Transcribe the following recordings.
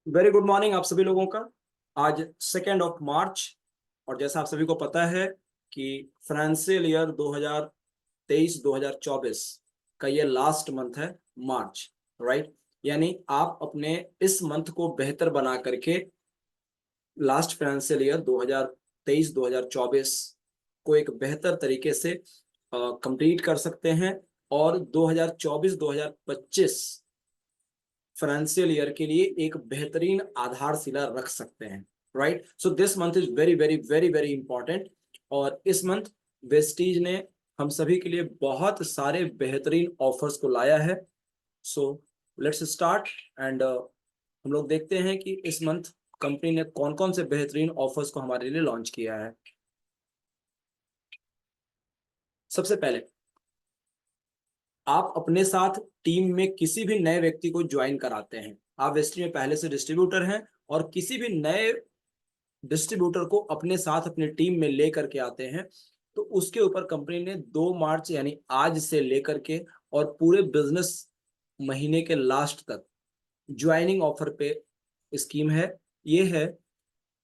Very good morning आप सभी लोगों का। आज 2 मार्च, और जैसा आप सभी को पता है कि फाइनेंशियल ईयर 2023-2024 का ये लास्ट मंथ है, मार्च। राइट। यानी आप अपने इस मंथ को बेहतर बना करके लास्ट फाइनेंशियल ईयर 2023-2024 को एक बेहतर तरीके से कंप्लीट कर सकते हैं, और 2024-2025 फाइनेंशियल ईयर के लिए एक बेहतरीन आधारशिला रख सकते हैं। Right. So this month is very very very very important, और इस मंथ वेस्टीज ने हम सभी के लिए बहुत सारे बेहतरीन ऑफर्स को लाया है। सो लेट्स स्टार्ट एंड हम लोग देखते हैं कि इस मंथ कंपनी ने कौन कौन से बेहतरीन ऑफर्स को हमारे लिए लॉन्च किया है। सबसे पहले, आप अपने साथ टीम में किसी भी नए व्यक्ति को ज्वाइन कराते हैं। आप वेस्टी में पहले से डिस्ट्रीब्यूटर हैं और किसी भी नए डिस्ट्रीब्यूटर को अपने साथ अपनी टीम में लेकर के आते हैं, तो उसके ऊपर कंपनी ने 2 मार्च यानी आज से लेकर के और पूरे बिजनेस महीने के लास्ट तक ज्वाइनिंग ऑफर पे स्कीम है। ये है,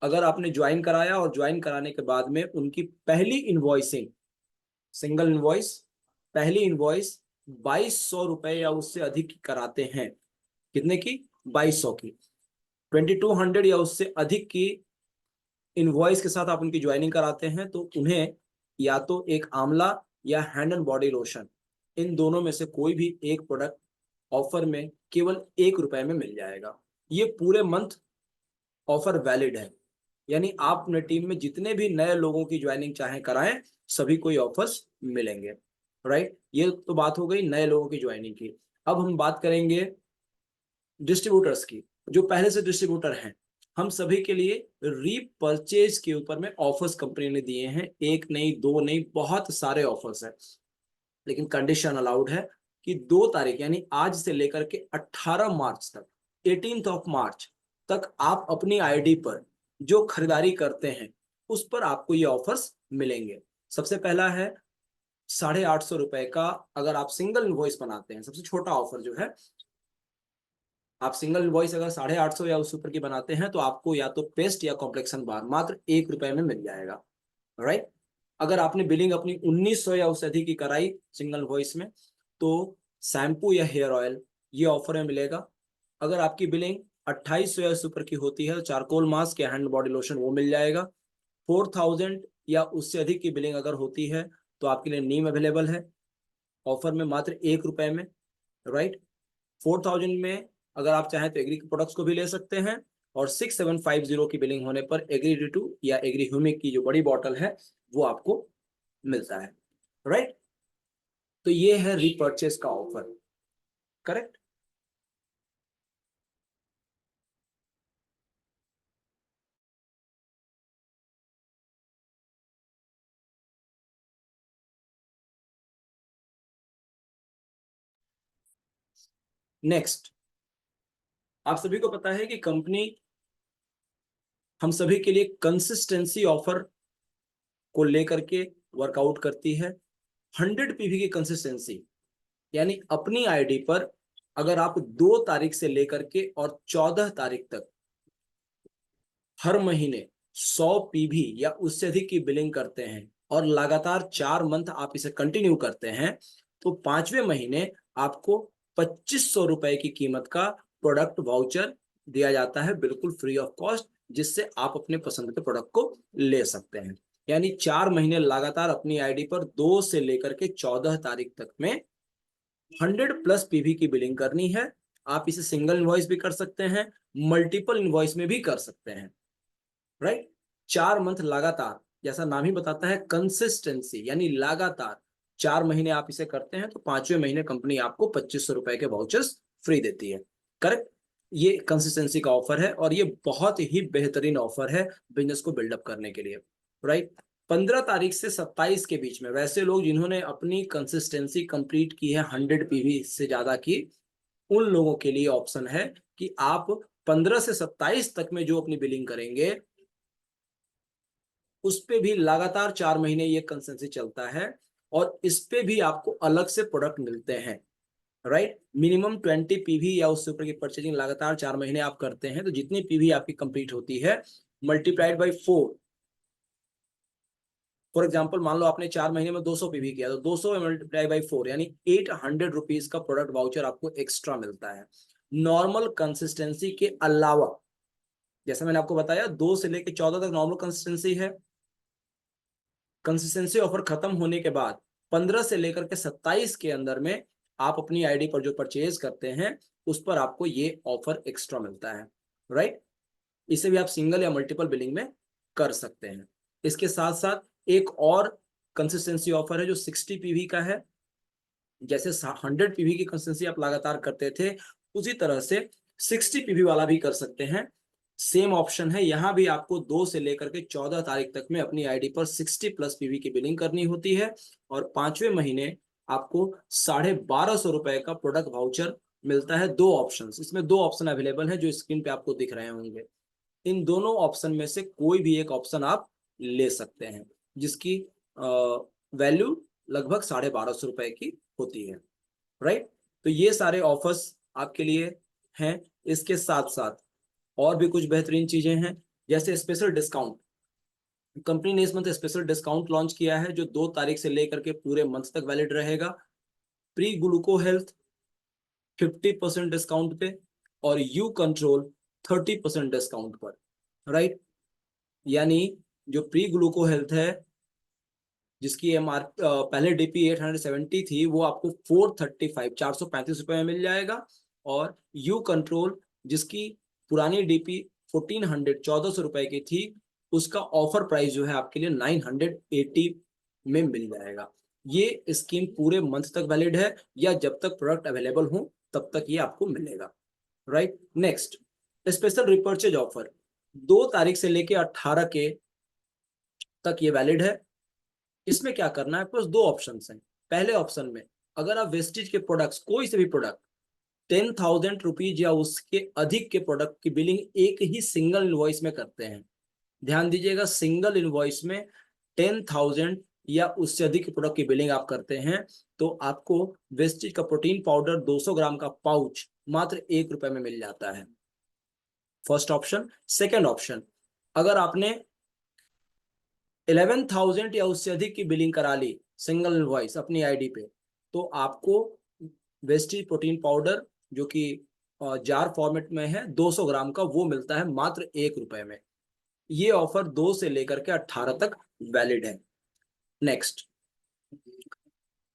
अगर आपने ज्वाइन कराया और ज्वाइन कराने के बाद में उनकी पहली इनवॉइसिंग, सिंगल इनवॉइस, पहली इनवॉइस 2200 रुपए या उससे अधिक की कराते हैं। कितने की? 2200 की। 2200 या उससे अधिक की इनवॉइस के साथ आप उनकी ज्वाइनिंग कराते हैं, तो उन्हें या तो एक आंवला या हैंड एंड बॉडी लोशन, इन दोनों में से कोई भी एक प्रोडक्ट ऑफर में केवल ₹1 में मिल जाएगा। ये पूरे मंथ ऑफर वैलिड है, यानी आप अपने टीम में जितने भी नए लोगों की ज्वाइनिंग चाहे कराएं, सभी को ये ऑफर्स मिलेंगे। राइट। ये तो बात हो गई नए लोगों की ज्वाइनिंग की। अब हम बात करेंगे डिस्ट्रीब्यूटर्स की, जो पहले से डिस्ट्रीब्यूटर हैं। हम सभी के लिए रीपर्चेज के ऊपर में ऑफर्स कंपनी ने दिए हैं। एक नहीं, दो नहीं, बहुत सारे ऑफर्स हैं, लेकिन कंडीशन अलाउड है कि 2 तारीख यानी आज से लेकर के 18 मार्च तक, 18 मार्च तक आप अपनी आईडी पर जो खरीदारी करते हैं उस पर आपको ये ऑफर्स मिलेंगे। सबसे पहला है ₹850 का। अगर आप सिंगल इनवॉइस बनाते हैं, सबसे छोटा ऑफर जो है, आप सिंगल इनवॉइस अगर 850 या उस ऊपर की बनाते हैं, तो आपको या तो पेस्ट या कॉम्प्लेक्शन बार मात्र ₹1 में मिल जाएगा। राइट। अगर आपने बिलिंग अपनी 1900 या उससे अधिक की कराई सिंगल वॉइस में, तो शैम्पू या हेयर ऑयल ये ऑफर में मिलेगा। अगर आपकी बिलिंग 2800 या उससे ऊपर की होती है, तो चारकोल मास्क या हैंड बॉडी लोशन वो मिल जाएगा। 4000 या उससे अधिक की बिलिंग अगर होती है, तो आपके लिए नीम अवेलेबल है ऑफर में मात्र ₹1 में। राइट। 4000 में अगर आप चाहें तो एग्री के प्रोडक्ट्स को भी ले सकते हैं, और 6750 की बिलिंग होने पर एग्री डी2 या एग्री ह्यूमिक की जो बड़ी बॉटल है वो आपको मिलता है। राइट। तो ये है रीपर्चेस का ऑफर। करेक्ट। नेक्स्ट, आप सभी को पता है कि कंपनी हम सभी के लिए कंसिस्टेंसी ऑफर को लेकर के वर्कआउट करती है। 100 पीवी की कंसिस्टेंसी, यानी अपनी आईडी पर अगर आप 2 तारीख से लेकर के और 14 तारीख तक हर महीने 100 पीवी या उससे अधिक की बिलिंग करते हैं, और लगातार 4 मंथ आप इसे कंटिन्यू करते हैं, तो 5वें महीने आपको ₹2500 की कीमत का प्रोडक्ट वाउचर दिया जाता है, बिल्कुल फ्री ऑफ कॉस्ट, जिससे आप अपने पसंद के प्रोडक्ट को ले सकते हैं। यानी 4 महीने लगातार अपनी आईडी पर 2 से लेकर के 14 तारीख तक में 100+ पीवी की बिलिंग करनी है। आप इसे सिंगल इनवॉइस भी कर सकते हैं, मल्टीपल इनवॉइस में भी कर सकते हैं। राइट। 4 मंथ लगातार, जैसा नाम ही बताता है कंसिस्टेंसी, यानी लगातार 4 महीने आप इसे करते हैं, तो 5वें महीने कंपनी आपको ₹2500 के वाउचर्स फ्री देती है। करेक्ट। ये कंसिस्टेंसी का ऑफर है, और ये बहुत ही बेहतरीन ऑफर है बिजनेस को बिल्डअप करने के लिए। राइट। 15 तारीख से 27 के बीच में वैसे लोग जिन्होंने अपनी कंसिस्टेंसी कंप्लीट की है 100 पीवी से ज्यादा की, उन लोगों के लिए ऑप्शन है कि आप 15 से 27 तक में जो अपनी बिलिंग करेंगे, उस पे भी लगातार 4 महीने ये कंसिस्टेंसी चलता है, और इस पे भी आपको अलग से प्रोडक्ट मिलते हैं। राइट। मिनिमम 20 पीवी या उससे ऊपर की परचेजिंग लगातार 4 महीने आप करते हैं तो जितनी पीवी आपकी कंप्लीट होती है मल्टीप्लाइड बाई 4। फॉर एग्जाम्पल मान लो आपने 4 महीने में 200 पीवी किया तो 200 मल्टीप्लाई बाई 4 यानी 800 रुपीज का प्रोडक्ट वाउचर आपको एक्स्ट्रा मिलता है। नॉर्मल कंसिस्टेंसी के अलावा, जैसा मैंने आपको बताया 2 से लेकर 14 तक नॉर्मल कंसिस्टेंसी है। कंसिस्टेंसी ऑफर खत्म होने के बाद 15 से लेकर के 27 के अंदर में आप अपनी आईडी पर जो परचेज करते हैं उस पर आपको ये ऑफर एक्स्ट्रा मिलता है। राइट। इसे भी आप सिंगल या मल्टीपल बिलिंग में कर सकते हैं। इसके साथ साथ एक और कंसिस्टेंसी ऑफर है जो 60 पीवी का है। जैसे 100 पीवी की कंसिस्टेंसी आप लगातार करते थे उसी तरह से 60 पीवी वाला भी कर सकते हैं। सेम ऑप्शन है, यहां भी आपको 2 से लेकर के 14 तारीख तक में अपनी आईडी पर 60 प्लस पीवी की बिलिंग करनी होती है और 5वें महीने आपको 1250 रुपए का प्रोडक्ट वाउचर मिलता है। दो ऑप्शन, इसमें दो ऑप्शन अवेलेबल है जो स्क्रीन पे आपको दिख रहे होंगे। इन दोनों ऑप्शन में से कोई भी एक ऑप्शन आप ले सकते हैं जिसकी वैल्यू लगभग 1250 रुपए की होती है। राइट। तो ये सारे ऑफर्स आपके लिए हैं। इसके साथ साथ और भी कुछ बेहतरीन चीजें हैं जैसे स्पेशल डिस्काउंट। कंपनी ने इस मंथ स्पेशल डिस्काउंट लॉन्च किया है जो 2 तारीख से लेकर के पूरे मंथ तक वैलिड रहेगा। प्री ग्लूको हेल्थ 50% डिस्काउंट पे और यू कंट्रोल 30% डिस्काउंट पर। राइट। यानी जो प्री ग्लूको हेल्थ है जिसकी पहले डीपी 870 थी वो आपको 435 में मिल जाएगा। और यू कंट्रोल जिसकी पुरानी डीपी 1400 की थी उसका ऑफर प्राइस जो है आपके लिए 980 में मिल जाएगा। ये स्कीम पूरे मंथ तक वैलिड है या जब तक प्रोडक्ट अवेलेबल हो तब तक ये आपको मिलेगा। Right. Next, special repurchase offer 2 तारीख से लेके 18 के तक ये वैलिड है। इसमें क्या करना है, बस दो ऑप्शन हैं। पहले ऑप्शन में अगर आप वेस्टेज के प्रोडक्ट्स कोई से भी प्रोडक्ट 10,000 रुपीज या उसके अधिक के प्रोडक्ट की बिलिंग एक ही सिंगल इनवॉइस में करते हैं, ध्यान दीजिएगा सिंगल इनवॉइस में 10,000 या उससे अधिक के प्रोडक्ट की बिलिंग आप करते हैं तो आपको वेस्टेज का प्रोटीन पाउडर 200 ग्राम का पाउच मात्र 1 रुपए में मिल जाता है। First option. सेकेंड ऑप्शन, अगर आपने 11,000 या उससे अधिक की बिलिंग करा ली सिंगल इनवॉइस अपनी आईडी पे तो आपको वेस्टीज प्रोटीन पाउडर जो कि जार फॉर्मेट में है 200 ग्राम का वो मिलता है मात्र 1 रुपए में। ये ऑफर 2 से लेकर के 18 तक वैलिड है। नेक्स्ट,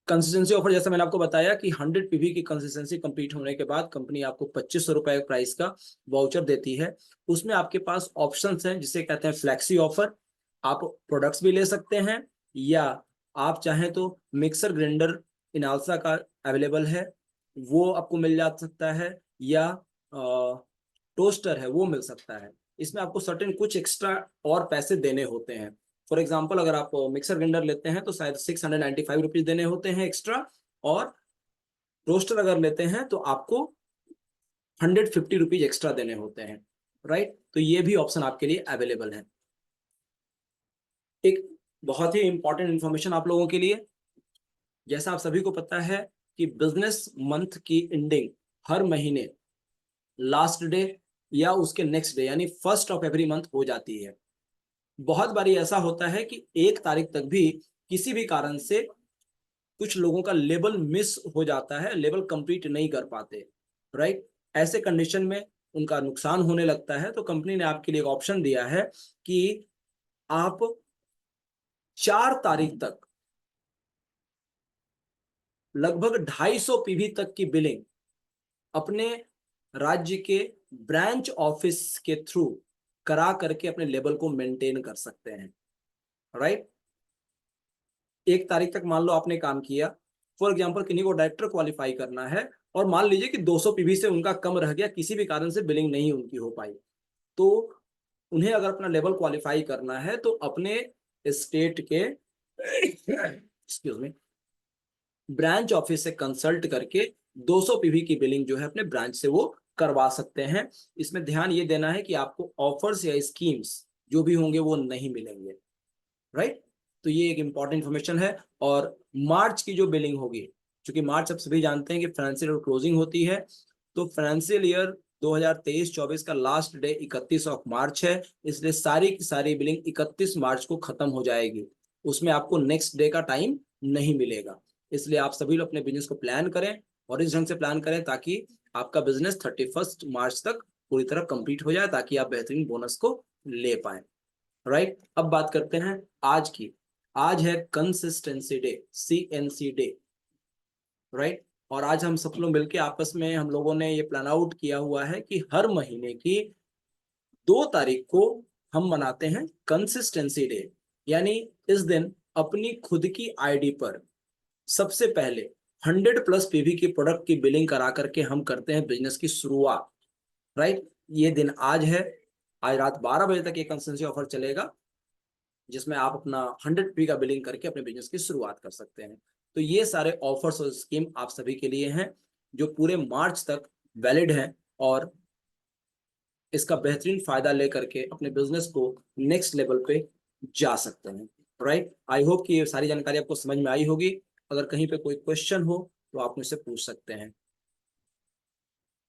कंसिस्टेंसी ऑफर जैसा मैंने आपको बताया कि 100 पीवी की कंसिस्टेंसी कंप्लीट होने के बाद कंपनी आपको 2500 रुपए प्राइस का वाउचर देती है। उसमें आपके पास ऑप्शंस हैं जिसे कहते हैं फ्लैक्सी ऑफर। आप प्रोडक्ट्स भी ले सकते हैं या आप चाहें तो मिक्सर ग्राइंडर इनालसा का अवेलेबल है वो आपको मिल जा सकता है या टोस्टर है वो मिल सकता है। इसमें आपको सर्टेन कुछ एक्स्ट्रा और पैसे देने होते हैं। फॉर एग्जाम्पल अगर आप मिक्सर ग्राइंडर लेते हैं तो शायद 695 रुपीज देने होते हैं एक्स्ट्रा और रोस्टर अगर लेते हैं तो आपको 150 रुपीज एक्स्ट्रा देने होते हैं। राइट। तो ये भी ऑप्शन आपके लिए अवेलेबल है। एक बहुत ही इंपॉर्टेंट इंफॉर्मेशन आप लोगों के लिए, जैसा आप सभी को पता है कि बिजनेस मंथ की एंडिंग हर महीने लास्ट डे या उसके नेक्स्ट डे यानी 1st ऑफ एवरी मंथ हो जाती है। बहुत बारी ऐसा होता है कि 1 तारीख तक भी किसी भी कारण से कुछ लोगों का लेबल मिस हो जाता है, लेबल कंप्लीट नहीं कर पाते। राइट। ऐसे कंडीशन में उनका नुकसान होने लगता है तो कंपनी ने आपके लिए एक ऑप्शन दिया है कि आप 4 तारीख तक लगभग 250 पीवी तक की बिलिंग अपने राज्य के ब्रांच ऑफिस के थ्रू करा करके अपने लेवल को मेंटेन कर सकते हैं। राइट। 1 तारीख तक मान लो आपने काम किया, फॉर एग्जांपल किन्हीं को डायरेक्टर क्वालिफाई करना है और मान लीजिए कि 200 पीवी से उनका कम रह गया, किसी भी कारण से बिलिंग नहीं उनकी हो पाई, तो उन्हें अगर अपना लेवल क्वालिफाई करना है तो अपने स्टेट के एक्सक्यूज मी ब्रांच ऑफिस से कंसल्ट करके 200 पीवी की बिलिंग जो है अपने ब्रांच से वो करवा सकते हैं। इसमें ध्यान ये देना है कि आपको ऑफर्स या स्कीम्स जो भी होंगे वो नहीं मिलेंगे। राइट। तो ये एक इंपॉर्टेंट इंफॉर्मेशन है। और मार्च की जो बिलिंग होगी क्योंकि मार्च आप सभी जानते हैं कि फाइनेंशियल ईयर क्लोजिंग होती है, तो फाइनेंशियल ईयर 2023-24 का लास्ट डे 31 ऑफ मार्च है, इसलिए सारी की सारी बिलिंग 31 मार्च को खत्म हो जाएगी, उसमें आपको नेक्स्ट डे का टाइम नहीं मिलेगा। इसलिए आप सभी लोग अपने बिजनेस को प्लान करें और इस ढंग से प्लान करें ताकि आपका बिजनेस 31 मार्च तक पूरी तरह कंप्लीट हो जाए, ताकि आप बेहतरीन बोनस को ले पाए। राइट, अब बात करते हैं आज की। आज है consistency day, CNC day. Right, और आज हम सब लोग मिलके आपस में हम लोगों ने ये प्लान आउट किया हुआ है कि हर महीने की 2 तारीख को हम मनाते हैं कंसिस्टेंसी डे। यानी इस दिन अपनी खुद की आईडी पर सबसे पहले 100+ पीवी की प्रोडक्ट की बिलिंग करा करके हम करते हैं बिजनेस की शुरुआत। राइट, ये दिन आज है। आज रात 12 बजे तक ये कंसिस्टेंसी ऑफर चलेगा, जिसमें आप अपना 100 पी का बिलिंग करके अपने बिजनेस की शुरुआत कर सकते हैं। तो ये सारे ऑफर्स और स्कीम आप सभी के लिए हैं, जो पूरे मार्च तक वैलिड हैं, और इसका बेहतरीन फायदा लेकर के अपने बिजनेस को नेक्स्ट लेवल पे जा सकते हैं। राइट, आई होप कि ये सारी जानकारी आपको समझ में आई होगी। अगर कहीं पे कोई क्वेश्चन हो तो आप मुझसे पूछ सकते हैं।